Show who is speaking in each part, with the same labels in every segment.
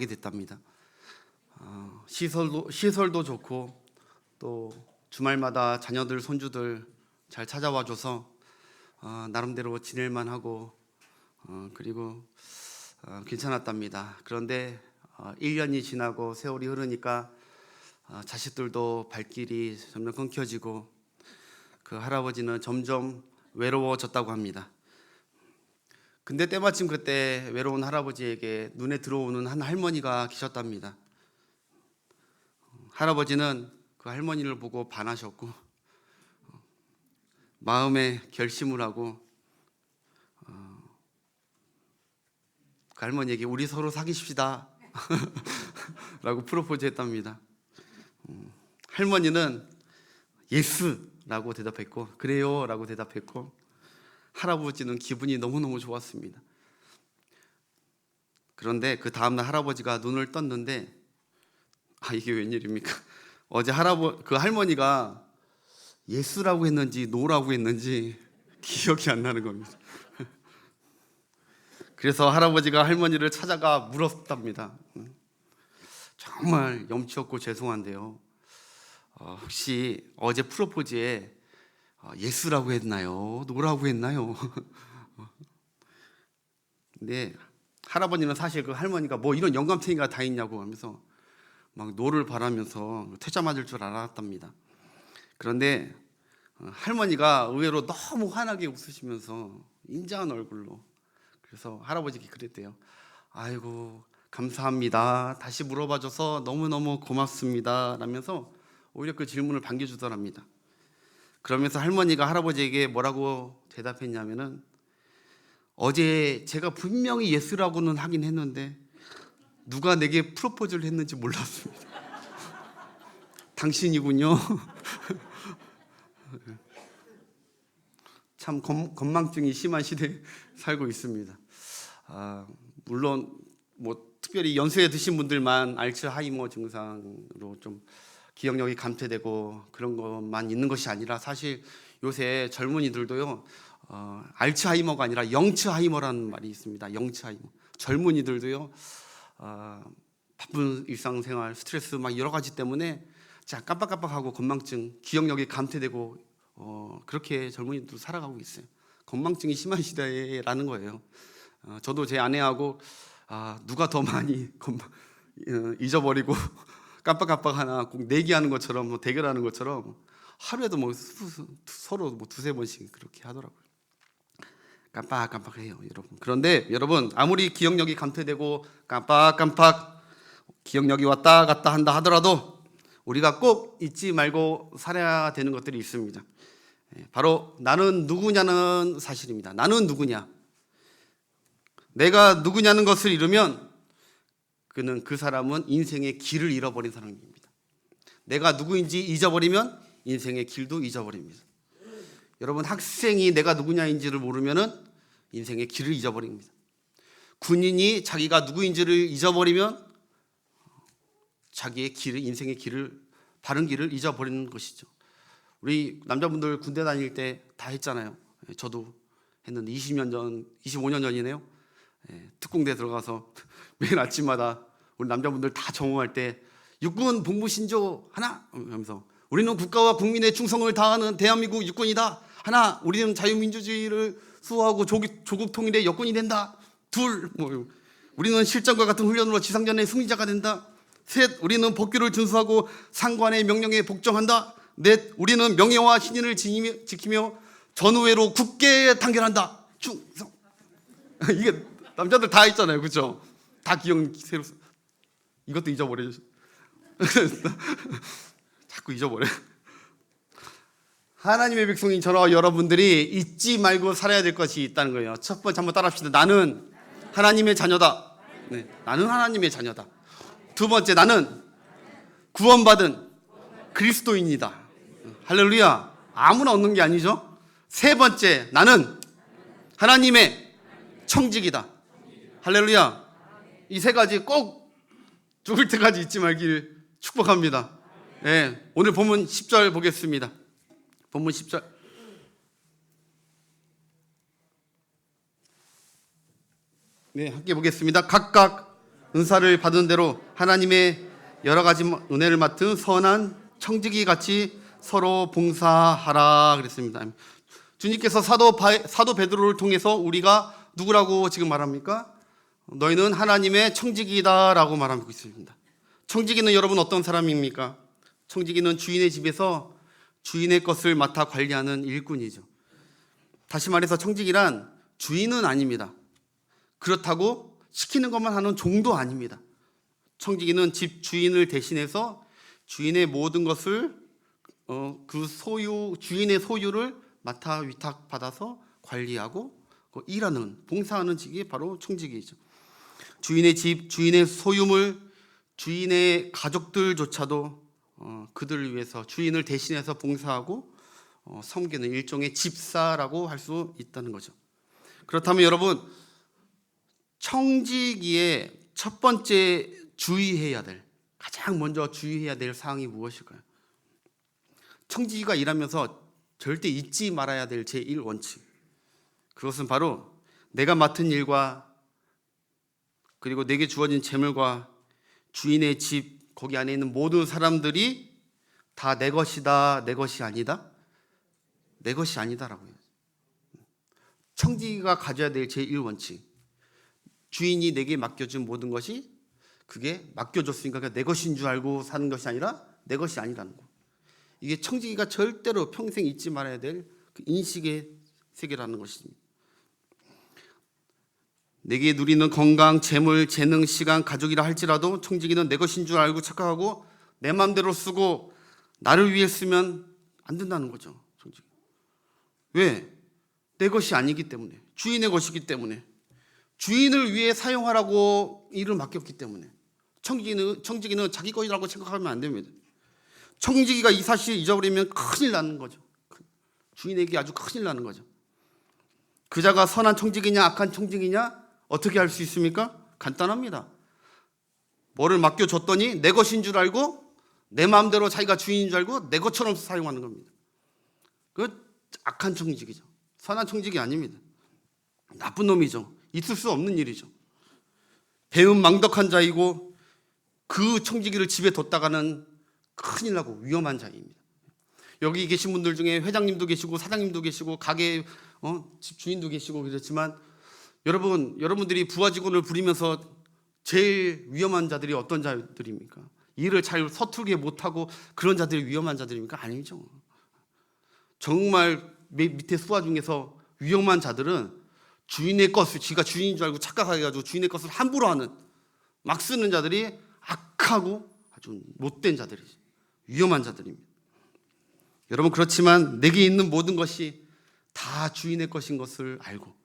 Speaker 1: 됐답니다. 시설도 좋고 또 주말마다 자녀들 손주들 잘 찾아와줘서 나름대로 지낼만 하고 그리고 괜찮았답니다. 그런데 1년이 지나고 세월이 흐르니까 자식들도 발길이 점점 끊겨지고 그 할아버지는 점점 외로워졌다고 합니다. 근데 때마침 그때 외로운 할아버지에게 눈에 들어오는 한 할머니가 계셨답니다. 할아버지는 그 할머니를 보고 반하셨고 마음에 결심을 하고 그 할머니에게 우리 서로 사귀십시다 라고 프로포즈 했답니다. 할머니는 예스라고 대답했고 그래요 라고 대답했고 할아버지는 기분이 너무너무 좋았습니다. 그런데 그 다음날 할아버지가 눈을 떴는데 이게 웬일입니까? 어제 그 할머니가 예스라고 했는지 노라고 했는지 기억이 안 나는 겁니다. 그래서 할아버지가 할머니를 찾아가 물었답니다. 정말 염치 없고 죄송한데요, 혹시 어제 프로포즈에 예스라고 했나요? 노라고 했나요? 근데 할아버지는 사실 그 할머니가 뭐 이런 영감탱이가 다 있냐고 하면서 막 노를 바라면서 퇴짜 맞을 줄 알았답니다. 그런데 할머니가 의외로 너무 환하게 웃으시면서 인자한 얼굴로, 그래서 할아버지께 그랬대요. 아이고 감사합니다, 다시 물어봐줘서 너무너무 고맙습니다 라면서 오히려 그 질문을 반겨주더랍니다. 그러면서 할머니가 할아버지에게 뭐라고 대답했냐면은 어제 제가 분명히 예스라고는 하긴 했는데 누가 내게 프로포즈를 했는지 몰랐습니다. 당신이군요. 참 건망증이 심한 시대에 살고 있습니다. 물론 뭐 특별히 연세에 드신 분들만 알츠하이머 증상으로 좀 기억력이 감퇴되고 그런 것만 있는 것이 아니라 사실 요새 젊은이들도요, 알츠하이머가 아니라 영츠하이머라는 말이 있습니다. 영츠하이머. 젊은이들도요, 바쁜 일상생활, 스트레스 막 여러 가지 때문에 깜빡깜빡하고 건망증, 기억력이 감퇴되고 그렇게 젊은이들도 살아가고 있어요. 건망증이 심한 시대라는 거예요. 저도 제 아내하고 누가 더 많이 잊어버리고 깜빡깜빡하나 꼭 내기하는 것처럼, 뭐 대결하는 것처럼 하루에도 뭐 서로 뭐 두세 번씩 그렇게 하더라고요. 깜빡깜빡해요, 여러분. 그런데 여러분, 아무리 기억력이 감퇴되고 깜빡깜빡 기억력이 왔다 갔다 한다 하더라도 우리가 꼭 잊지 말고 살아야 되는 것들이 있습니다. 바로 나는 누구냐는 사실입니다. 나는 누구냐? 내가 누구냐는 것을 잃으면 그 사람은 인생의 길을 잃어버린 사람입니다. 내가 누구인지 잊어버리면 인생의 길도 잊어버립니다. 여러분, 학생이 내가 누구냐인지를 모르면은 인생의 길을 잊어버립니다. 군인이 자기가 누구인지를 잊어버리면 자기의 길을, 인생의 길을, 바른 길을 잊어버리는 것이죠. 우리 남자분들 군대 다닐 때 다 했잖아요. 저도 했는데 25년 전이네요. 특공대 들어가서 매일 아침마다 우리 남자분들 다 점검할 때 육군 복무 신조 하나 하면서 우리는 국가와 국민의 충성을 다하는 대한민국 육군이다. 하나, 우리는 자유민주주의를 수호하고 조국 통일의 여건이 된다. 둘, 우리는 실전과 같은 훈련으로 지상전의 승리자가 된다. 셋, 우리는 법규를 준수하고 상관의 명령에 복종한다. 넷, 우리는 명예와 신의를 지키며 전우회로 굳게 단결한다. 충성. 이게 남자들 다 있잖아요, 그렇죠? 다 기억 새로. 이것도 잊어버려요. 자꾸 잊어버려. 하나님의 백성인 저와 여러분들이 잊지 말고 살아야 될 것이 있다는 거예요. 첫 번째 한번 따라합시다. 나는 하나님의 자녀다. 네, 나는 하나님의 자녀다. 두 번째, 나는 구원받은 그리스도인이다. 할렐루야. 아무나 얻는 게 아니죠. 세 번째, 나는 하나님의 청직이다. 할렐루야. 이 세 가지 꼭 죽을 때까지 잊지 말길 축복합니다. 네, 오늘 본문 10절 보겠습니다. 본문 10절. 네, 함께 보겠습니다. 각각 은사를 받은 대로 하나님의 여러 가지 은혜를 맡은 선한 청지기 같이 서로 봉사하라 그랬습니다. 주님께서 사도 베드로를 통해서 우리가 누구라고 지금 말합니까? 너희는 하나님의 청지기다라고 말하고 있습니다. 청지기는 여러분 어떤 사람입니까? 청지기는 주인의 집에서 주인의 것을 맡아 관리하는 일꾼이죠. 다시 말해서 청지기란 주인은 아닙니다. 그렇다고 시키는 것만 하는 종도 아닙니다. 청지기는 집 주인을 대신해서 주인의 모든 것을 주인의 소유를 맡아 위탁받아서 관리하고 일하는, 봉사하는 직이 바로 청지기이죠. 주인의 집, 주인의 소유물, 주인의 가족들조차도 그들을 위해서 주인을 대신해서 봉사하고 섬기는 일종의 집사라고 할 수 있다는 거죠. 그렇다면 여러분, 청지기의 첫 번째 가장 먼저 주의해야 될 사항이 무엇일까요? 청지기가 일하면서 절대 잊지 말아야 될 제1원칙. 그것은 바로 내가 맡은 일과 그리고 내게 주어진 재물과 주인의 집, 거기 안에 있는 모든 사람들이 다 내 것이다, 내 것이 아니다? 내 것이 아니다라고요. 청지기가 가져야 될 제1원칙. 주인이 내게 맡겨준 모든 것이 그게 맡겨줬으니까 내 것인 줄 알고 사는 것이 아니라 내 것이 아니라는 거. 이게 청지기가 절대로 평생 잊지 말아야 될 그 인식의 세계라는 것입니다. 내게 누리는 건강, 재물, 재능, 시간, 가족이라 할지라도 청지기는 내 것인 줄 알고 착각하고 내 마음대로 쓰고 나를 위해 쓰면 안 된다는 거죠. 청지기. 왜? 내 것이 아니기 때문에, 주인의 것이기 때문에, 주인을 위해 사용하라고 일을 맡겼기 때문에. 청지기는 자기 것이라고 생각하면 안 됩니다. 청지기가 이 사실을 잊어버리면 큰일 나는 거죠. 주인에게 아주 큰일 나는 거죠. 그자가 선한 청지기냐 악한 청지기냐 어떻게 알 수 있습니까? 간단합니다. 뭐를 맡겨줬더니 내 것인 줄 알고 내 마음대로 자기가 주인인 줄 알고 내 것처럼 사용하는 겁니다. 그 악한 청지기죠. 선한 청지기 아닙니다. 나쁜 놈이죠. 있을 수 없는 일이죠. 배은망덕한 자이고 그 청지기를 집에 뒀다가는 큰일 나고 위험한 자입니다. 여기 계신 분들 중에 회장님도 계시고 사장님도 계시고 가게 집 주인도 계시고 그렇지만 여러분들이 부하 직원을 부리면서 제일 위험한 자들이 어떤 자들입니까? 일을 잘 서툴게 못하고 그런 자들이 위험한 자들입니까? 아니죠. 정말 밑에 수하 중에서 위험한 자들은 주인의 것을 지가 주인인 줄 알고 착각해가지고 주인의 것을 함부로 하는 막 쓰는 자들이 악하고 아주 못된 자들이죠. 위험한 자들입니다. 여러분, 그렇지만 내게 있는 모든 것이 다 주인의 것인 것을 알고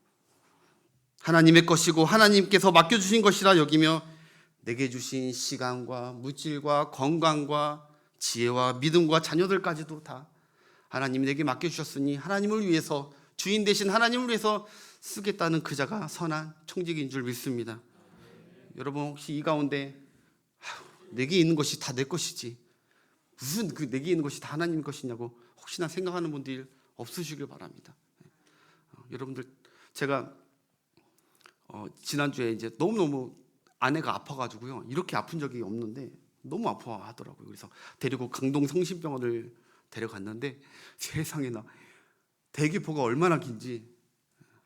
Speaker 1: 하나님의 것이고 하나님께서 맡겨주신 것이라 여기며 내게 주신 시간과 물질과 건강과 지혜와 믿음과 자녀들까지도 다 하나님이 내게 맡겨주셨으니 하나님을 위해서, 주인 대신 하나님을 위해서 쓰겠다는 그자가 선한 청지기인 줄 믿습니다. 여러분, 혹시 이 가운데 내게 있는 것이 다 내 것이지 무슨 그 내게 있는 것이 다 하나님 것이냐고 혹시나 생각하는 분들 없으시길 바랍니다. 여러분들, 제가 지난주에 이제 너무너무 아내가 아파가지고요, 이렇게 아픈 적이 없는데 너무 아파하더라고요. 그래서 데리고 강동 성심병원을 데려갔는데 세상에나 대기표가 얼마나 긴지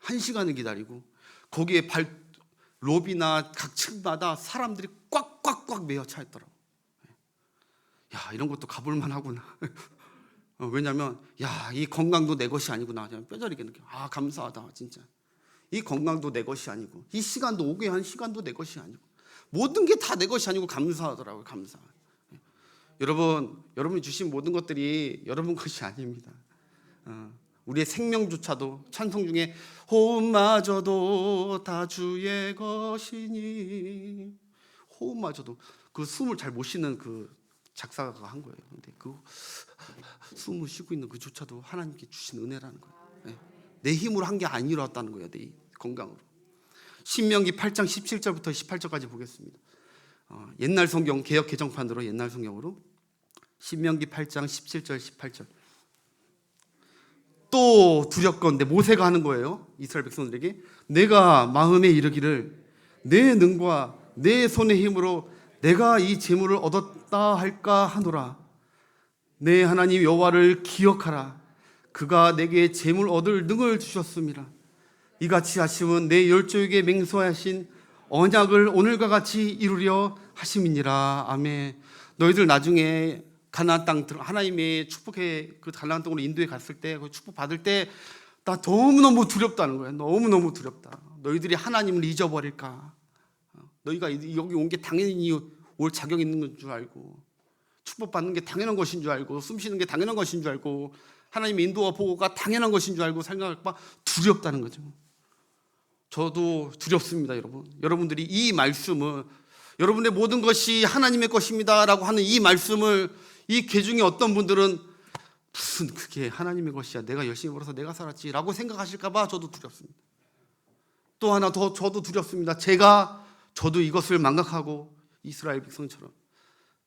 Speaker 1: 1시간을 기다리고 거기에 로비나 각 층마다 사람들이 꽉꽉꽉 메어 차 있더라고. 야, 이런 것도 가볼만 하구나. 왜냐면 이 건강도 내 것이 아니구나. 그냥 뼈저리게 느껴. 감사하다 진짜. 이 건강도 내 것이 아니고 이 시간도 오게 한 시간도 내 것이 아니고 모든 게 다 내 것이 아니고 감사하더라고요. 감사. 여러분이 주신 모든 것들이 여러분 것이 아닙니다. 우리의 생명조차도 찬송 중에 호흡마저도 다 주의 것이니, 호흡마저도 그 숨을 잘 못 쉬는 그 작사가가 한 거예요. 근데 그 숨을 쉬고 있는 그조차도 하나님께 주신 은혜라는 거예요. 내 힘으로 한 게 아니었다는 거예요. 내 건강으로. 신명기 8장 17절부터 18절까지 보겠습니다. 옛날 성경 개역 개정판으로, 옛날 성경으로 신명기 8장 17절 18절. 또 두렵건대, 모세가 하는 거예요. 이스라엘 백성들에게 내가 마음에 이르기를 내 능과 내 손의 힘으로 내가 이 재물을 얻었다 할까 하노라. 내 하나님 여호와를 기억하라. 그가 내게 재물 얻을 능을 주셨음이라. 이같이 하심은 내 열조에게 맹세하신 언약을 오늘과 같이 이루려 하심이니라. 아멘. 너희들 나중에 가나안 땅 하나님의 축복해 그 가나안 땅으로 인도에 갔을 때 그 축복 받을 때 나 너무너무 두렵다는 거야. 너무너무 두렵다. 너희들이 하나님을 잊어버릴까? 너희가 여기 온 게 당연히 올 자격 있는 줄 알고, 축복받는 게 당연한 것인 줄 알고, 숨쉬는 게 당연한 것인 줄 알고, 하나님의 인도와 보호가 당연한 것인 줄 알고 생각할까 봐 두렵다는 거죠. 저도 두렵습니다, 여러분. 여러분들이 이 말씀을, 여러분의 모든 것이 하나님의 것입니다 라고 하는 이 말씀을, 이 계중에 어떤 분들은 무슨 그게 하나님의 것이야, 내가 열심히 벌어서 내가 살았지 라고 생각하실까 봐 저도 두렵습니다. 또 하나 더 저도 두렵습니다. 저도 이것을 망각하고 이스라엘 백성처럼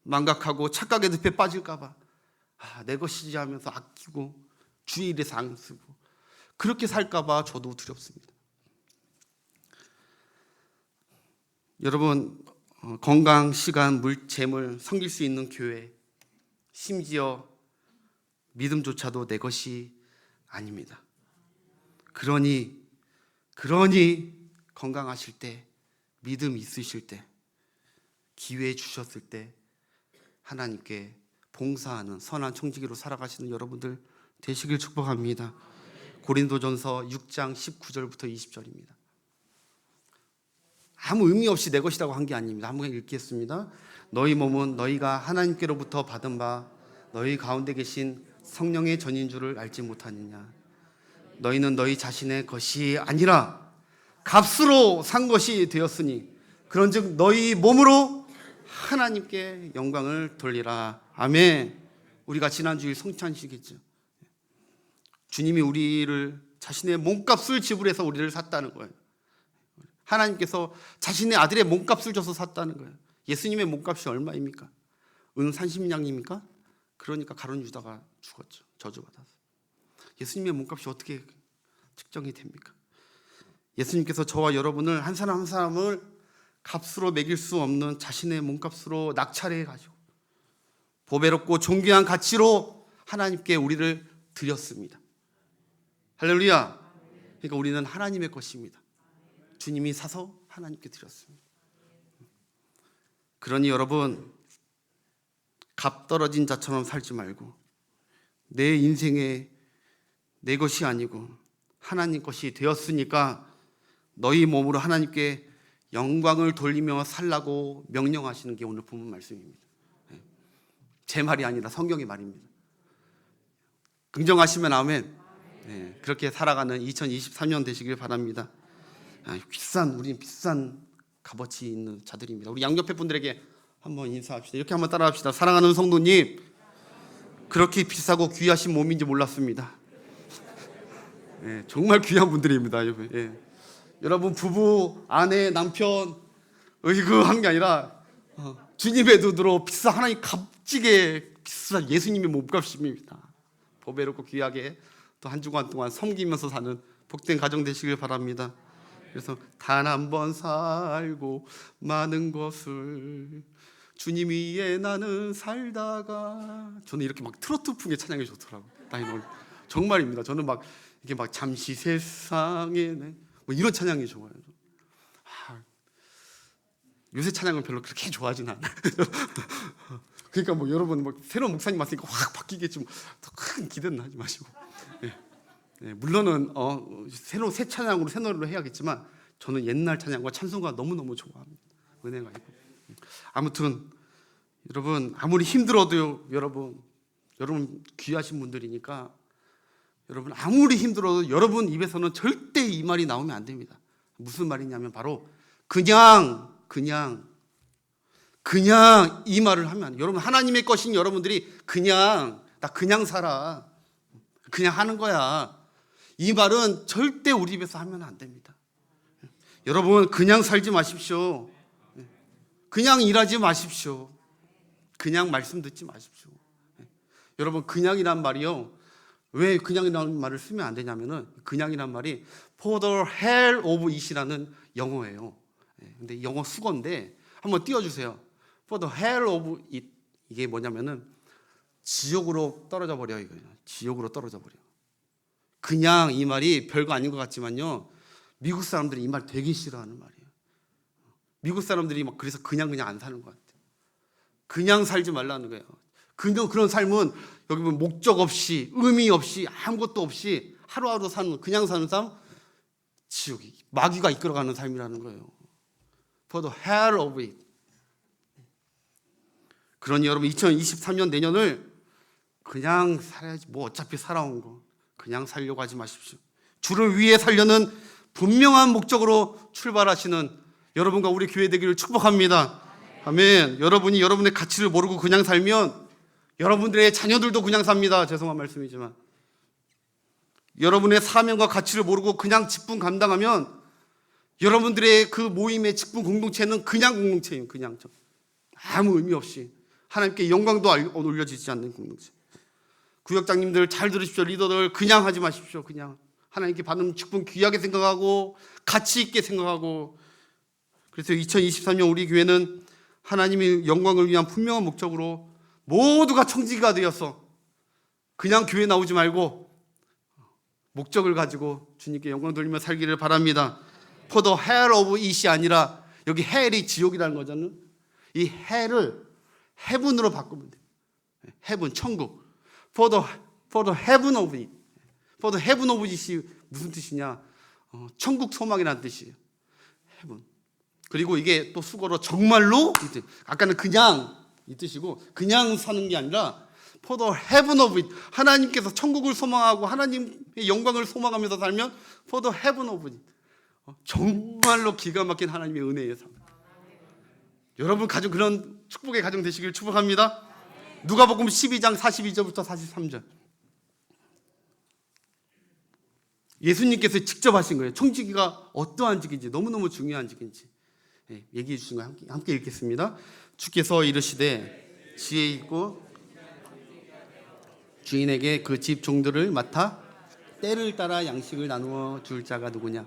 Speaker 1: 망각하고 착각의 늪에 빠질까 봐 내 것이지 하면서 아끼고 주의 일에서 안 쓰고 그렇게 살까 봐 저도 두렵습니다. 여러분, 건강, 시간, 재물 섬길 수 있는 교회, 심지어 믿음조차도 내 것이 아닙니다. 그러니 건강하실 때, 믿음 있으실 때, 기회 주셨을 때 하나님께 봉사하는 선한 청지기로 살아가시는 여러분들 되시길 축복합니다. 고린도전서 6장 19절부터 20절입니다. 아무 의미 없이 내 것이라고 한 게 아닙니다. 한번 읽겠습니다. 너희 몸은 너희가 하나님께로부터 받은 바 너희 가운데 계신 성령의 전인 줄을 알지 못하느냐. 너희는 너희 자신의 것이 아니라 값으로 산 것이 되었으니 그런즉 너희 몸으로 하나님께 영광을 돌리라. 아멘. 우리가 지난주일 성찬식이죠. 주님이 우리를 자신의 몸값을 지불해서 우리를 샀다는 거예요. 하나님께서 자신의 아들의 몸값을 줘서 샀다는 거예요. 예수님의 몸값이 얼마입니까? 은 30냥입니까? 그러니까 가룟 유다가 죽었죠. 저주받아서. 예수님의 몸값이 어떻게 측정이 됩니까? 예수님께서 저와 여러분을 한 사람 한 사람을 값으로 매길 수 없는 자신의 몸값으로 낙찰해 가지고 보배롭고 존귀한 가치로 하나님께 우리를 드렸습니다. 할렐루야. 그러니까 우리는 하나님의 것입니다. 주님이 사서 하나님께 드렸습니다. 그러니 여러분, 값 떨어진 자처럼 살지 말고 내 인생에 내 것이 아니고 하나님 것이 되었으니까 너희 몸으로 하나님께 영광을 돌리며 살라고 명령하시는 게 오늘 본문 말씀입니다. 제 말이 아니라 성경의 말입니다. 긍정하시면 아멘. 네, 그렇게 살아가는 2023년 되시길 바랍니다. 우린 비싼 값어치 있는 자들입니다. 우리 양옆에 분들에게 한번 인사합시다. 이렇게 한번 따라합시다. 사랑하는 성도님, 그렇게 비싸고 귀하신 몸인지 몰랐습니다. 네, 정말 귀한 분들입니다. 예. 여러분, 부부, 아내, 남편 한 게 아니라 주님의 눈으로 하나님 값지게 비싼 예수님의 몸값입니다. 보배롭고 귀하게 또 한 주간 동안 섬기면서 사는 복된 가정 되시길 바랍니다. 그래서 단 한 번 살고 많은 것을 주님 위에 나는 살다가, 저는 이렇게 막 트로트풍의 찬양이 좋더라고요. 정말입니다. 저는 이게 잠시 세상에 뭐 이런 찬양이 좋아요. 요새 찬양은 별로 그렇게 좋아하진 않아요. 그러니까 여러분 새로운 목사님 왔으니까 확 바뀌겠지 더 큰 기대는 하지 마시고. 네, 물론은 새 찬양으로 새 노래로 해야겠지만 저는 옛날 찬양과 찬송가 너무너무 좋아합니다. 은혜가 있고. 아무튼 여러분, 아무리 힘들어도 여러분 귀하신 분들이니까 여러분 아무리 힘들어도 여러분 입에서는 절대 이 말이 나오면 안 됩니다. 무슨 말이냐면 바로 그냥 이 말을 하면, 여러분 하나님의 것인 여러분들이 나 그냥 살아, 그냥 하는 거야, 이 말은 절대 우리 입에서 하면 안 됩니다. 여러분 그냥 살지 마십시오. 그냥 일하지 마십시오. 그냥 말씀 듣지 마십시오. 여러분 그냥이란 말이요, 왜 그냥이라는 말을 쓰면 안 되냐면은 그냥이란 말이 for the hell of it이라는 영어예요. 근데 영어 수거인데 한번 띄워주세요. For the hell of it. 이게 뭐냐면은 지옥으로 떨어져 버려. 이거예요. 지옥으로 떨어져 버려. 그냥 이 말이 별거 아닌 것 같지만요, 미국 사람들이 이 말 되게 싫어하는 말이에요. 미국 사람들이 막 그래서 그냥 안 사는 것 같아요. 그냥 살지 말라는 거예요. 그런 삶은 여기 보면 목적 없이, 의미 없이, 아무것도 없이 하루하루 그냥 사는 삶, 지옥이, 마귀가 이끌어가는 삶이라는 거예요. For the hell of it. 그러니 여러분 2023년 내년을 그냥 살아야지, 뭐 어차피 살아온 거 그냥 살려고 하지 마십시오. 주를 위해 살려는 분명한 목적으로 출발하시는 여러분과 우리 교회 되기를 축복합니다. 아멘. 여러분이 여러분의 가치를 모르고 그냥 살면 여러분들의 자녀들도 그냥 삽니다. 죄송한 말씀이지만 여러분의 사명과 가치를 모르고 그냥 직분 감당하면 여러분들의 그 모임의 직분 공동체는 그냥 공동체예요. 그냥 아무 의미 없이 하나님께 영광도 올려지지 않는 공동체. 구역장님들 잘 들으십시오. 리더들 그냥 하지 마십시오. 그냥 하나님께 받은 직분 귀하게 생각하고 가치 있게 생각하고. 그래서 2023년 우리 교회는 하나님의 영광을 위한 분명한 목적으로 모두가 청지기가 되어서 그냥 교회 나오지 말고 목적을 가지고 주님께 영광 돌리며 살기를 바랍니다. For the hell of it이 아니라 여기 hell이 지옥이라는 거잖아요. 이 hell을 heaven으로 바꾸면 돼요. heaven, 천국. For the heaven of it. For the heaven of it이 무슨 뜻이냐? 천국 소망이라는 뜻이에요. heaven. 그리고 이게 또 수거로 정말로, 아까는 그냥 이 뜻이고 그냥 사는 게 아니라 For the heaven of it. 하나님께서 천국을 소망하고 하나님의 영광을 소망하면서 살면 For the heaven of it. 정말로 기가 막힌 하나님의 은혜의 삶. 여러분 가정 그런 축복의 가정 되시길 축복합니다. 누가복음 12장 42절부터 43절. 예수님께서 직접 하신 거예요. 청지기가 어떠한 직인지, 너무너무 중요한 직인지 얘기해 주신 거 함께 읽겠습니다. 주께서 이르시되 지혜 있고 주인에게 그 집 종들을 맡아 때를 따라 양식을 나누어 줄 자가 누구냐?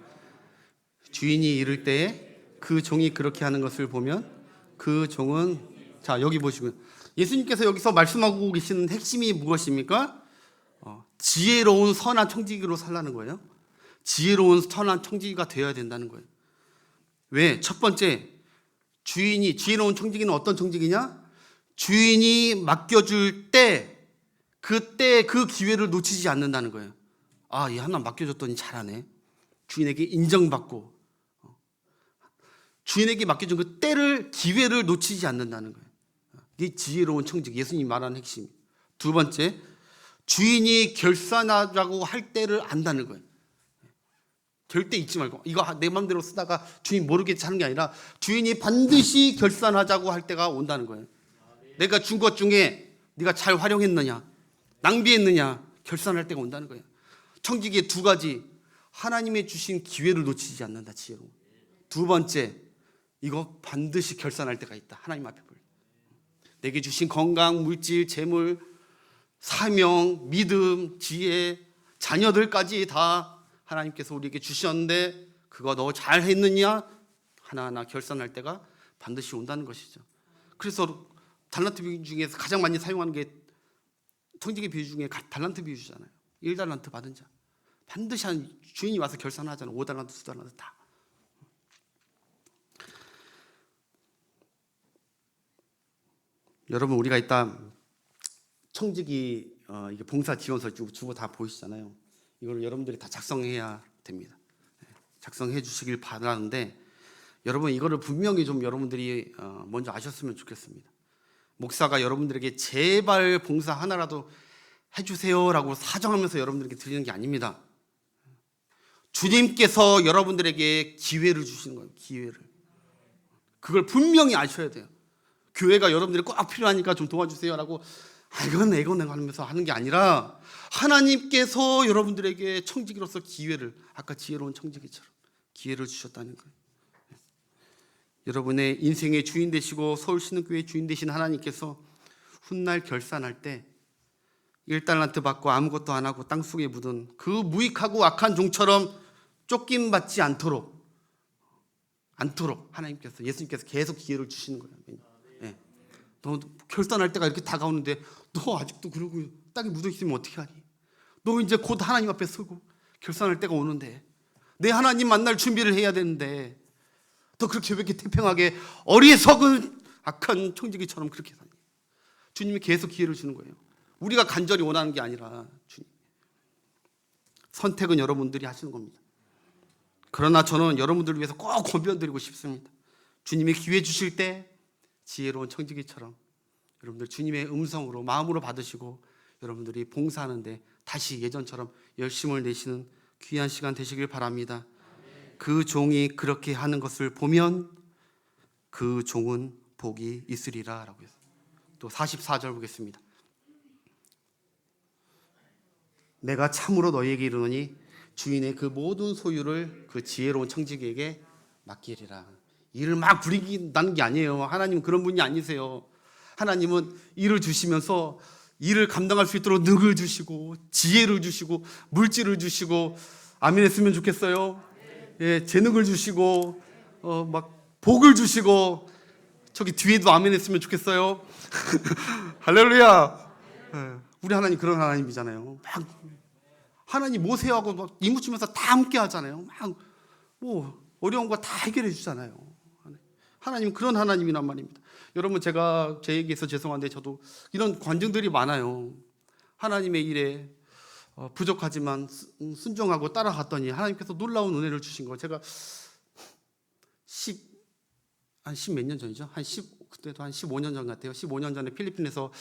Speaker 1: 주인이 이를 때에 그 종이 그렇게 하는 것을 보면 그 종은, 자 여기 보시고요. 예수님께서 여기서 말씀하고 계시는 핵심이 무엇입니까? 지혜로운 선한 청지기로 살라는 거예요. 지혜로운 선한 청지기가 되어야 된다는 거예요. 왜? 첫 번째, 지혜로운 청지기는 어떤 청지기냐? 주인이 맡겨줄 때, 그때 그 기회를 놓치지 않는다는 거예요. 아, 얘 하나 맡겨줬더니 잘하네. 주인에게 인정받고, 주인에게 맡겨준 그 때를, 기회를 놓치지 않는다는 거예요. 이게 지혜로운 청지기, 예수님이 말하는 핵심. 두 번째, 주인이 결산하자고 할 때를 안다는 거예요. 절대 잊지 말고, 이거 내 마음대로 쓰다가 주인 모르겠지 하는 게 아니라 주인이 반드시 결산하자고 할 때가 온다는 거예요. 내가 준 것 중에 네가 잘 활용했느냐, 낭비했느냐, 결산할 때가 온다는 거예요. 청지기의 두 가지, 하나님의 주신 기회를 놓치지 않는다, 지혜로. 두 번째, 이거 반드시 결산할 때가 있다. 하나님 앞에 볼. 내게 주신 건강, 물질, 재물, 사명, 믿음, 지혜, 자녀들까지 다 하나님께서 우리에게 주셨는데 그거 너 잘했느냐? 하나하나 결산할 때가 반드시 온다는 것이죠. 그래서 달란트 비유 중에서 가장 많이 사용하는 게 청지기 비유 중에 달란트 비유잖아요. 1달란트 받은 자 반드시 주인이 와서 결산하잖아요. 5달란트, 2달란트 다. 여러분, 우리가 이따 청지기 이게 봉사 지원서 주고 다 보이시잖아요. 이걸 여러분들이 다 작성해야 됩니다. 작성해 주시길 바라는데, 여러분 이거를 분명히 좀 여러분들이 먼저 아셨으면 좋겠습니다. 목사가 여러분들에게 제발 봉사 하나라도 해주세요라고 사정하면서 여러분들에게 드리는 게 아닙니다. 주님께서 여러분들에게 기회를 주시는 거예요. 기회를. 그걸 분명히 아셔야 돼요. 교회가 여러분들이 꼭 필요하니까 좀 도와주세요라고 이건 하면서 하는 게 아니라 하나님께서 여러분들에게 청지기로서 기회를, 아까 지혜로운 청지기처럼 기회를 주셨다는 거예요. 여러분의 인생의 주인 되시고 서울신흥교회의 주인 되신 하나님께서 훗날 결산할 때 1달란트 받고 아무것도 안 하고 땅속에 묻은 그 무익하고 악한 종처럼 쫓김받지 않도록 않도록 하나님께서, 예수님께서 계속 기회를 주시는 거예요. 예. 너 결단할 때가 이렇게 다가오는데 너 아직도 그러고 땅에 묻어 있으면 어떻게 하니? 너 이제 곧 하나님 앞에 서고 결산할 때가 오는데, 내 하나님 만날 준비를 해야 되는데 너 그렇게 왜 이렇게 태평하게 어리석은 악한 청지기처럼 그렇게 사니? 주님이 계속 기회를 주는 거예요. 우리가 간절히 원하는 게 아니라 주님. 선택은 여러분들이 하시는 겁니다. 그러나 저는 여러분들을 위해서 꼭 권면드리고 싶습니다. 주님이 기회 주실 때 지혜로운 청지기처럼 여러분들 주님의 음성으로 마음으로 받으시고 여러분들이 봉사하는데 다시 예전처럼 열심을 내시는 귀한 시간 되시길 바랍니다. 그 종이 그렇게 하는 것을 보면 그 종은 복이 있으리라 라고 했습니다. 또 44절 보겠습니다. 내가 참으로 너희에게 이르노니 주인의 그 모든 소유를 그 지혜로운 청지기에게 맡기리라. 일을 막 부리긴다는 게 아니에요. 하나님은 그런 분이 아니세요. 하나님은 일을 주시면서 일을 감당할 수 있도록 능을 주시고 지혜를 주시고 물질을 주시고, 아멘 했으면 좋겠어요. 예, 재능을 주시고 막 복을 주시고, 저기 뒤에도 아멘 했으면 좋겠어요. 할렐루야. 예, 우리 하나님 그런 하나님이잖아요. 막 하나님 모세하고 막 이무치면서 다 함께 하잖아요. 막 뭐 어려운 거 다 해결해 주잖아요. 하나님은 그런 하나님이란 말입니다. 여러분, 제가 제 얘기해서 죄송한데 저도 이런 관증들이 많아요. 하나님의 일에 부족하지만 순종하고 따라갔더니 하나님께서 놀라운 은혜를 주신 거. 제가 한 10 몇 년 전이죠. 그때도 한 15년 전 같아요. 15년 전에 필리핀에서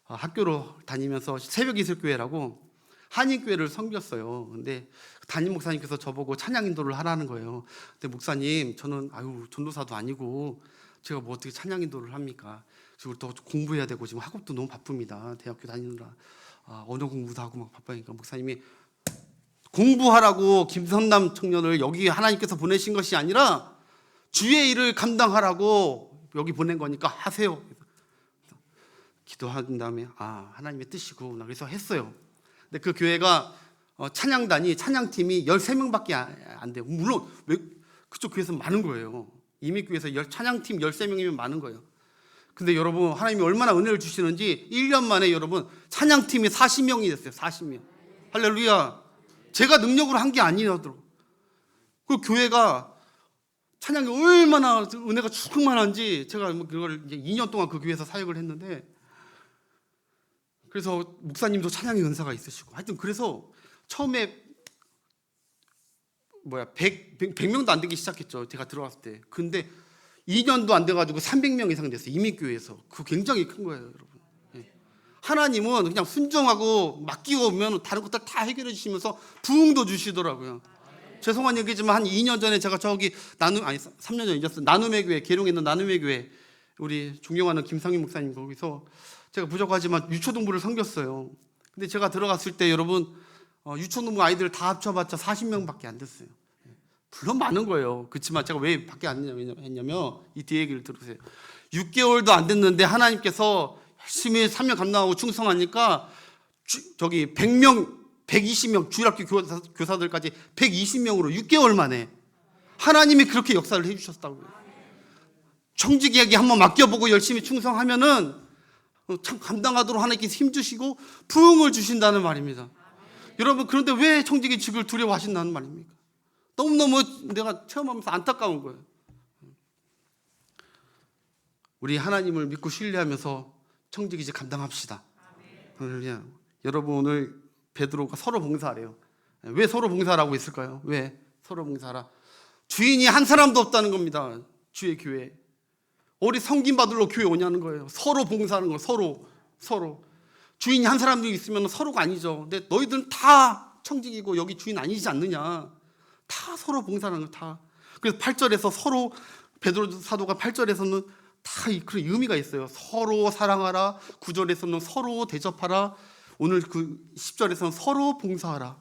Speaker 1: 학교로 다니면서 새벽 이슬교회라고 한인교회를 섬겼어요. 근데 담임 목사님께서 저보고 찬양 인도를 하라는 거예요. 근데 목사님, 저는 전도사도 아니고 제가 뭐 어떻게 찬양 인도를 합니까? 그리고 또 공부해야 되고 지금 학업도 너무 바쁩니다. 대학교 다니느라 언어 공부도 하고 막 바빠니까 목사님이 공부하라고 김선남 청년을 여기 하나님께서 보내신 것이 아니라 주의 일을 감당하라고 여기 보낸 거니까 하세요. 기도한 다음에 하나님의 뜻이구나 그래서 했어요. 근데 그 교회가 찬양단이 찬양팀이 13명밖에 안 돼요. 물론 그쪽 교회에서 많은 거예요. 이민교회에서 찬양팀 13명이면 많은 거예요. 근데 여러분, 하나님이 얼마나 은혜를 주시는지 1년 만에 여러분 찬양팀이 40명이 됐어요. 40명. 할렐루야. 제가 능력으로 한 게 아니더라고요. 그 교회가 찬양이 얼마나 은혜가 충만한지 제가 그걸 이제 2년 동안 그 교회에서 사역을 했는데, 그래서 목사님도 찬양의 은사가 있으시고 하여튼 그래서 처음에 100명도 안 되기 시작했죠. 제가 들어갔을 때. 근데 2년도 안 돼가지고 300명 이상 됐어요. 이민교회에서. 그거 굉장히 큰 거예요, 여러분. 하나님은 그냥 순종하고 맡기고 오면 다른 것들 다 해결해 주시면서 부흥도 주시더라고요. 죄송한 얘기지만 한 2년 전에 제가 3년 전이죠. 나눔의 교회, 계룡에 있는 나눔의 교회, 우리 존경하는 김상희 목사님 거기서 제가 부족하지만 유초동부를 섬겼어요. 근데 제가 들어갔을 때 여러분 유초동부 아이들 다 합쳐봤자 40명밖에 안 됐어요. 물론 많은 거예요. 그렇지만 제가 왜 밖에 안 했냐면 이 뒤에 얘기를 들으세요. 6개월도 안 됐는데 하나님께서 열심히 사명 감당하고 충성하니까 저기 100명, 120명 주일학교 교사들까지 120명으로 6개월 만에 하나님이 그렇게 역사를 해주셨다고요. 청지기에게 한번 맡겨보고 열심히 충성하면은 참 감당하도록 하나님께서 힘주시고 부흥을 주신다는 말입니다. 여러분, 그런데 왜 청지기직을 두려워하신다는 말입니까? 너무너무 내가 체험하면서 안타까운 거예요. 우리 하나님을 믿고 신뢰하면서 청지기직 감당합시다. 여러분, 오늘 베드로가 서로 봉사하래요. 왜 서로 봉사라고 했을까요? 왜 서로 봉사라? 주인이 한 사람도 없다는 겁니다. 주의 교회. 어디 섬김 받으러 교회 오냐는 거예요. 서로 봉사하는 거예요. 서로. 주인이 한 사람도 있으면 서로가 아니죠. 근데 너희들은 다 청직이고 여기 주인 아니지 않느냐. 다 서로 봉사하는 거예요. 다. 그래서 8절에서 서로, 베드로 사도가 8절에서는 다 그런 의미가 있어요. 서로 사랑하라. 9절에서는 서로 대접하라. 오늘 그 10절에서는 서로 봉사하라.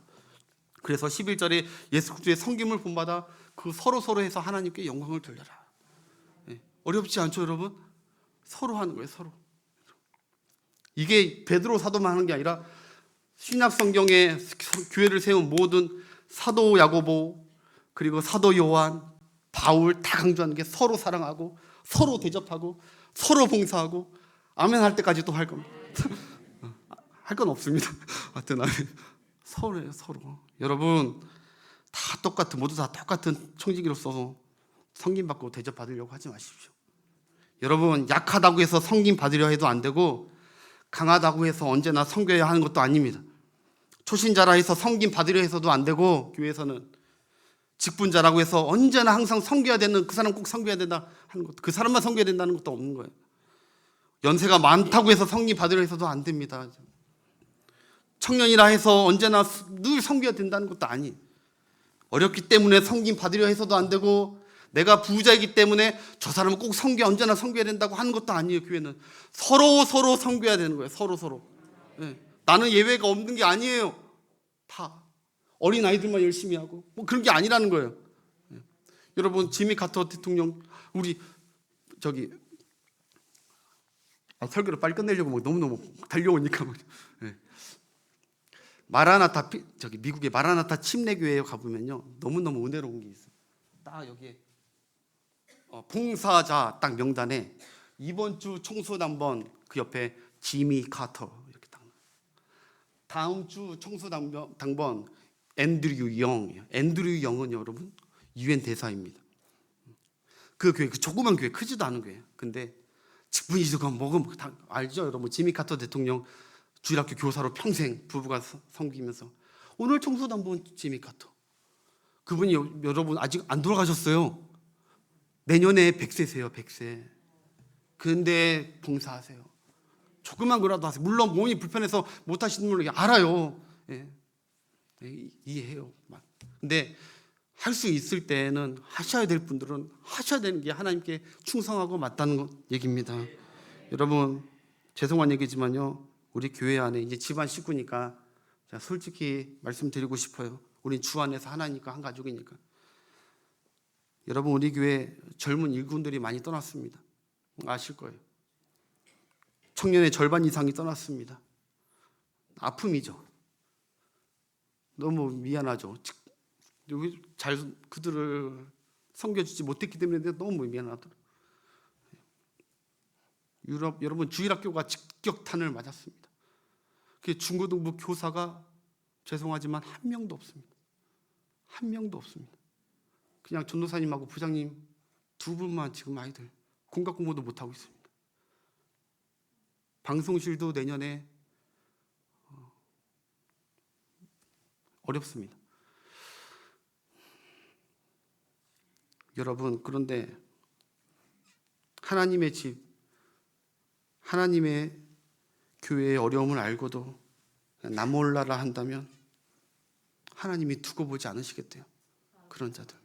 Speaker 1: 그래서 11절에 예수 그리스도의 섬김을 본받아 그 서로 해서 하나님께 영광을 돌려라. 어렵지 않죠, 여러분? 서로 하는 거예요, 서로. 이게 베드로 사도만 하는 게 아니라 신약 성경에 교회를 세운 모든 사도 야고보, 그리고 사도 요한, 바울 다 강조하는 게 서로 사랑하고 서로 대접하고 서로 봉사하고 아멘 할 때까지 또 할 겁니다. 할 건 없습니다. 하여튼 서로예요, 서로. 여러분 다 똑같은, 모두 다 똑같은 청지기로서 섬김 받고 대접 받으려고 하지 마십시오. 여러분 약하다고 해서 섬김 받으려 해도 안 되고 강하다고 해서 언제나 섬겨야 하는 것도 아닙니다. 초신자라 해서 섬김 받으려 해서도 안 되고, 교회에서는 직분자라고 해서 언제나 항상 섬겨야 되는, 그 사람 꼭 섬겨야 된다 하는 것, 그 사람만 섬겨야 된다는 것도 없는 거예요. 연세가 많다고 해서 섬김 받으려 해서도 안 됩니다. 청년이라 해서 언제나 늘 섬겨야 된다는 것도 아니. 어렵기 때문에 섬김 받으려 해서도 안 되고, 내가 부자이기 때문에 저 사람은 꼭 언제나 섬겨야 된다고 하는 것도 아니에요. 교회는 서로 섬겨야 되는 거예요. 서로. 네. 나는 예외가 없는 게 아니에요. 다 어린 아이들만 열심히 하고 뭐 그런 게 아니라는 거예요. 네. 여러분 지미 카터 대통령, 우리 설교를 빨리 끝내려고 뭐 너무너무 달려오니까 네. 마라나타 미국의 마라나타 침례교회에 가보면요 너무너무 은혜로운 게 있어요. 딱 여기에 봉사자 딱 명단에 이번 주 청소당번 그 옆에 지미 카터 이렇게 딱. 다음 주 청소당번 앤드류 영이에요. 앤드류 영은 여러분 UN 대사입니다. 그 교회, 그 조그만 교회, 크지도 않은 교회. 근데 직분이지도 먹으면 다 알죠, 여러분. 지미 카터 대통령 주일학교 교사로 평생 부부가 섬기면서 오늘 청소당번 지미 카터. 그분이 여러분 아직 안 돌아가셨어요. 내년에 100세세요, 100세. 근데 봉사하세요. 조그만 거라도 하세요. 물론 몸이 불편해서 못 하시는 분은 알아요. 예. 이해해요. 근데 할 수 있을 때는 하셔야 될 분들은 하셔야 되는 게 하나님께 충성하고 맞다는 얘기입니다. 여러분 죄송한 얘기지만요, 우리 교회 안에 이제 집안 식구니까 제가 솔직히 말씀드리고 싶어요. 우린 주 안에서 하나니까 한 가족이니까. 여러분 우리 교회 젊은 일꾼들이 많이 떠났습니다. 아실 거예요. 청년의 절반 이상이 떠났습니다. 아픔이죠. 너무 미안하죠. 그들을 섬겨주지 못했기 때문에 너무 미안하더라고요. 여러분 주일학교가 직격탄을 맞았습니다. 그 중고등부 교사가 죄송하지만 한 명도 없습니다. 한 명도 없습니다. 그냥 전도사님하고 부장님 두 분만 지금 아이들 공각 공부도 못하고 있습니다. 방송실도 내년에 어렵습니다. 여러분 그런데 하나님의 집, 하나님의 교회의 어려움을 알고도 나 몰라라 한다면 하나님이 두고 보지 않으시겠대요. 그런 자들.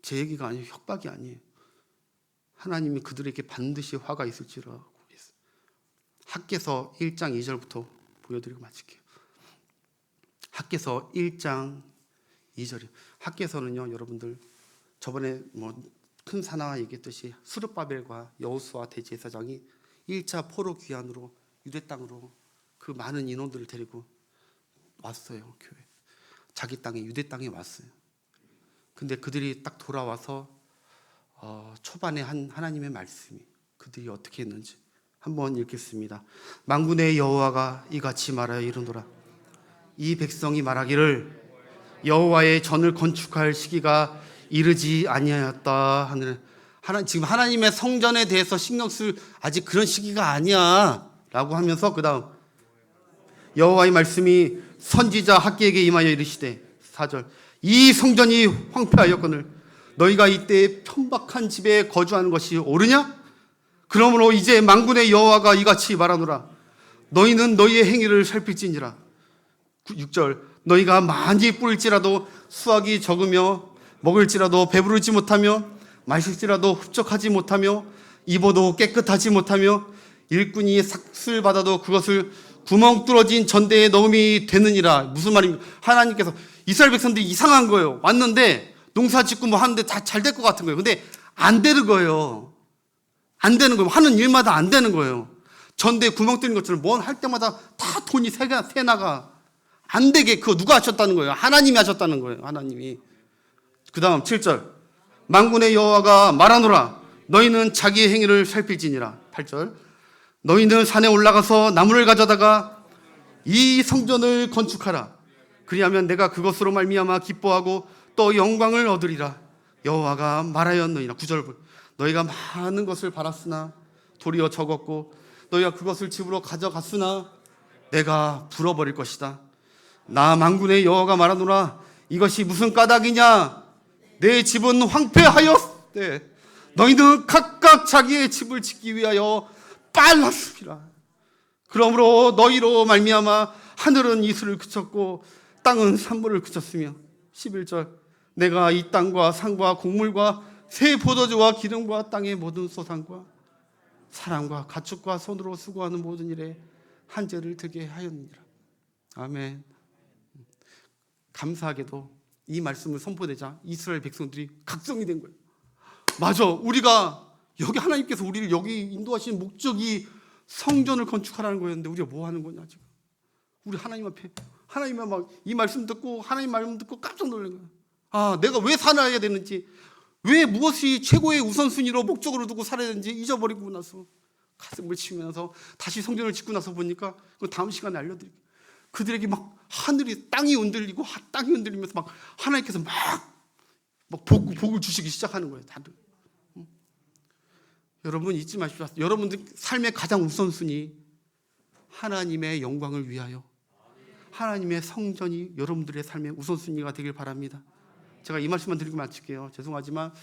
Speaker 1: 제 얘기가 아니에요. 협박이 아니에요. 하나님이 그들에게 반드시 화가 있을지라고 했어요. 학개서 1장 2절부터 보여드리고 마칠게요. 학개서 1장 2절이요. 학개서는요 여러분들 저번에 큰 사나와 얘기했듯이 스룹바벨과 여호수아 대제사장이 1차 포로 귀환으로 유대 땅으로 그 많은 인원들을 데리고 왔어요. 교회 자기 땅에, 유대 땅에 왔어요. 근데 그들이 딱 돌아와서 초반에 한 하나님의 말씀이 그들이 어떻게 했는지 한번 읽겠습니다. 만군의 여호와가 이같이 말하여 이르노라. 이 백성이 말하기를 여호와의 전을 건축할 시기가 이르지 아니하였다 하는, 지금 하나님의 성전에 대해서 신경 쓸 아직 그런 시기가 아니야 라고 하면서 그 다음 여호와의 말씀이 선지자 학기에게 임하여 이르시되 4절 이 성전이 황폐하였거늘 너희가 이때 편박한 집에 거주하는 것이 옳으냐? 그러므로 이제 만군의 여호와가 이같이 말하노라. 너희는 너희의 행위를 살필지니라. 6절 너희가 많이 뿌릴지라도 수확이 적으며 먹을지라도 배부르지 못하며 마실지라도 흡족하지 못하며 입어도 깨끗하지 못하며 일꾼이 삭슬 받아도 그것을 구멍 뚫어진 전대에 넣음이 되느니라. 무슨 말입니까? 하나님께서 이스라엘 백성들이 이상한 거예요. 왔는데 농사 짓고 뭐 하는데 다 잘 될 것 같은 거예요. 근데 안 되는 거예요. 안 되는 거예요. 하는 일마다 안 되는 거예요. 전대에 구멍 뚫는 것처럼 뭘 할 때마다 다 돈이 새나가. 안 되게 그거 누가 하셨다는 거예요? 하나님이 하셨다는 거예요. 하나님이. 그 다음 7절 만군의 여호와가 말하노라. 너희는 자기의 행위를 살필지니라. 8절. 너희는 산에 올라가서 나무를 가져다가 이 성전을 건축하라. 그리하면 내가 그것으로 말미암아 기뻐하고 또 영광을 얻으리라. 여호와가 말하였느니라. 9절. 너희가 많은 것을 바랐으나 도리어 적었고 너희가 그것을 집으로 가져갔으나 내가 불어버릴 것이다. 나 만군의 여호와가 말하노라. 이것이 무슨 까닭이냐? 내 집은 황폐하였대. 너희는 각각 자기의 집을 짓기 위하여 빨랐습니다. 그러므로 너희로 말미암아 하늘은 이슬을 그쳤고 땅은 산물을 그쳤으며 11절. 내가 이 땅과 산과 곡물과 새 포도주와 기름과 땅의 모든 소산과 사람과 가축과 손으로 수고하는 모든 일에 한죄를 들게 하였느니라. 아멘. 감사하게도 이 말씀을 선포되자 이스라엘 백성들이 각성이 된 거예요. 맞아, 우리가 여기 하나님께서 우리를 여기 인도하시는 목적이 성전을 건축하라는 거였는데 우리가 뭐 하는 거냐 지금. 우리 하나님 앞에 하나님만 막 이 말씀 듣고 하나님 말씀 듣고 깜짝 놀란 거예요. 아, 내가 왜 살아야 되는지, 왜 무엇이 최고의 우선순위로 목적으로 두고 살아야 되는지 잊어버리고 나서 가슴을 치면서 다시 성전을 짓고 나서 보니까 그 다음 시간에 알려드릴게요. 그들에게 막 하늘이 땅이 흔들리고 땅이 흔들리면서 막 하나님께서 막 복을 주시기 시작하는 거예요. 다들. 여러분 잊지 마십시오. 여러분들 삶의 가장 우선순위 하나님의 영광을 위하여 하나님의 성전이 여러분들의 삶의 우선순위가 되길 바랍니다. 제가 이 말씀만 드리고 마칠게요. 죄송하지만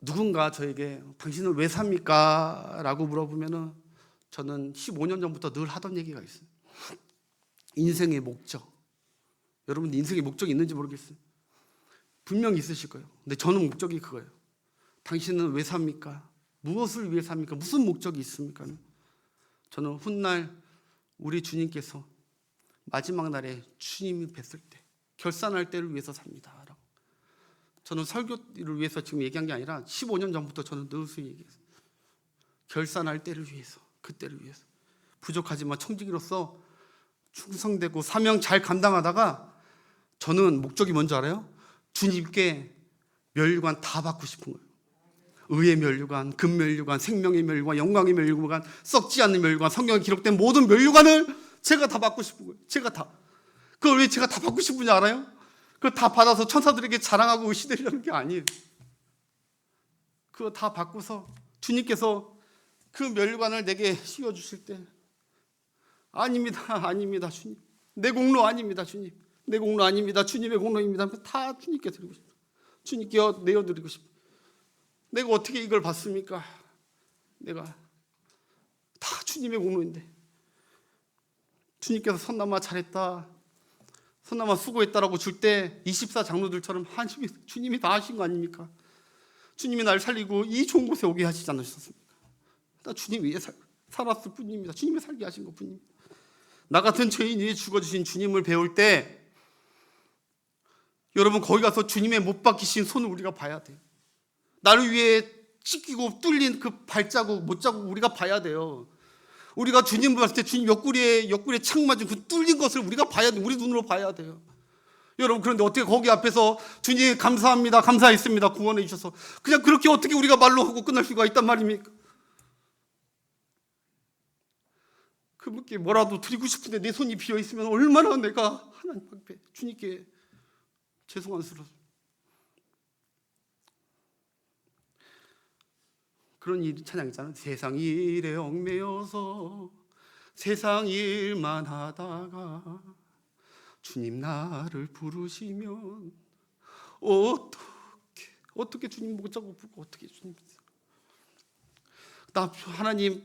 Speaker 1: 누군가 저에게 당신은 왜 삽니까? 라고 물어보면은 저는 15년 전부터 늘 하던 얘기가 있어요. 인생의 목적. 여러분 인생의 목적이 있는지 모르겠어요. 분명히 있으실 거예요. 근데 저는 목적이 그거예요. 당신은 왜 삽니까? 무엇을 위해 삽니까? 무슨 목적이 있습니까? 저는 훗날 우리 주님께서 마지막 날에 주님이 뵀을 때 결산할 때를 위해서 삽니다. 저는 설교를 위해서 지금 얘기한 게 아니라 15년 전부터 저는 늘 얘기했어요. 결산할 때를 위해서, 그때를 위해서. 부족하지만 청지기로서 충성되고 사명 잘 감당하다가 저는 목적이 뭔지 알아요? 주님께 면류관 다 받고 싶은 거예요. 의의 면류관, 금면류관, 생명의 면류관, 영광의 면류관, 썩지 않는 면류관, 성경에 기록된 모든 면류관을 제가 다 받고 싶은 거예요. 제가 다. 그걸 왜 제가 다 받고 싶은지 알아요? 그거 다 받아서 천사들에게 자랑하고 의시되려는 게 아니에요. 그거 다 받고서 주님께서 그 면류관을 내게 씌워주실 때 아닙니다, 아닙니다 주님. 내 공로 아닙니다 주님. 내 공로 아닙니다. 주님의 공로입니다. 다 주님께 드리고 싶어요. 주님께 내어드리고 싶어요. 내가 어떻게 이걸 받습니까? 내가 다 주님의 공로인데 주님께서 선남아 잘했다, 선남아 수고했다라고 줄 때 24 장로들처럼 주님이 다 하신 거 아닙니까? 주님이 날 살리고 이 좋은 곳에 오게 하시지 않으셨습니까? 나 주님 위해 살았을 뿐입니다. 주님이 살게 하신 것 뿐입니다. 나 같은 죄인 위해 죽어주신 주님을 배울 때 여러분 거기 가서 주님의 못 박히신 손을 우리가 봐야 돼요. 나를 위해 찢기고 뚫린 그 발자국, 못자국 우리가 봐야 돼요. 우리가 주님 봤을 때 주님 옆구리에 착 맞은 그 뚫린 것을 우리가 봐야 돼요. 우리 눈으로 봐야 돼요. 여러분 그런데 어떻게 거기 앞에서 주님 감사합니다, 감사했습니다, 구원해 주셔서 그냥 그렇게 어떻게 우리가 말로 하고 끝날 수가 있단 말입니까? 그분께 뭐라도 드리고 싶은데 내 손이 비어 있으면 얼마나 내가 하나님 앞에 주님께 죄송한스러워. 그런 찬양 있잖아요. 세상 일에 얽매여서 세상 일만 하다가 주님 나를 부르시면 어떻게 주님 못자고 부르고 어떻게 주님 나 하나님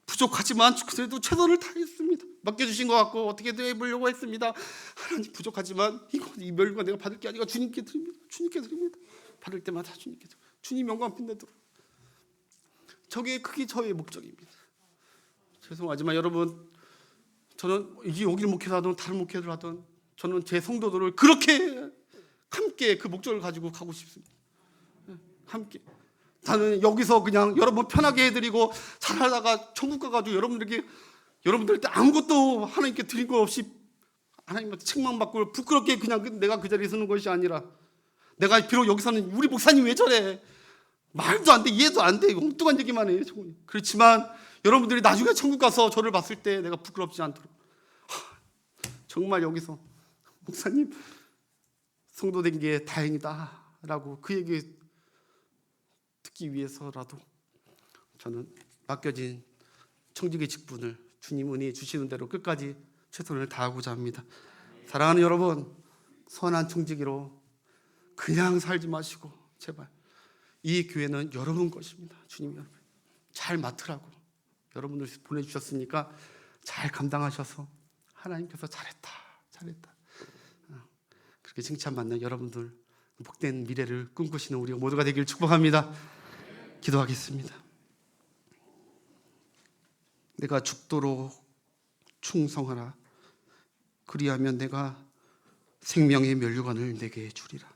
Speaker 1: 부족하지만 그래도 최선을 다했습니다. 맡겨주신 것 같고 어떻게든 해보려고 했습니다. 하나님 부족하지만 이 멸과 내가 받을 게 아니라 주님께 드립니다. 주님께 드립니다. 받을 때마다 주님께 드립니다. 주님 영광 빛내도록. 그게 저의 목적입니다. 죄송하지만 여러분 저는 여기를 목회를 하든 다른 목회를 하든 저는 제 성도들을 그렇게 함께 그 목적을 가지고 가고 싶습니다. 함께. 나는 여기서 그냥 여러분 편하게 해드리고 잘하다가 천국 가가지고 여러분들한테 아무것도 하나님께 드린 거 없이 하나님한테 책망받고 부끄럽게 그냥 내가 그 자리에 서는 것이 아니라 내가 비록 여기서는 우리 목사님 왜 저래? 말도 안 돼, 이해도 안 돼, 엉뚱한 얘기만 해. 그렇지만 여러분들이 나중에 천국 가서 저를 봤을 때 내가 부끄럽지 않도록 정말 여기서 목사님 성도 된 게 다행이다 라고 그 얘기 듣기 위해서라도 저는 맡겨진 청지기 직분을 주님 은혜 주시는 대로 끝까지 최선을 다하고자 합니다. 사랑하는 여러분, 선한 청지기로 그냥 살지 마시고 제발 이 교회는 여러분 것입니다. 주님 여러분 잘 맡으라고 여러분들 보내주셨으니까 잘 감당하셔서 하나님께서 잘했다 그렇게 칭찬받는 여러분들 복된 미래를 꿈꾸시는 우리가 모두가 되기를 축복합니다. 기도하겠습니다. 내가 죽도록 충성하라. 그리하면 내가 생명의 면류관을 내게 주리라.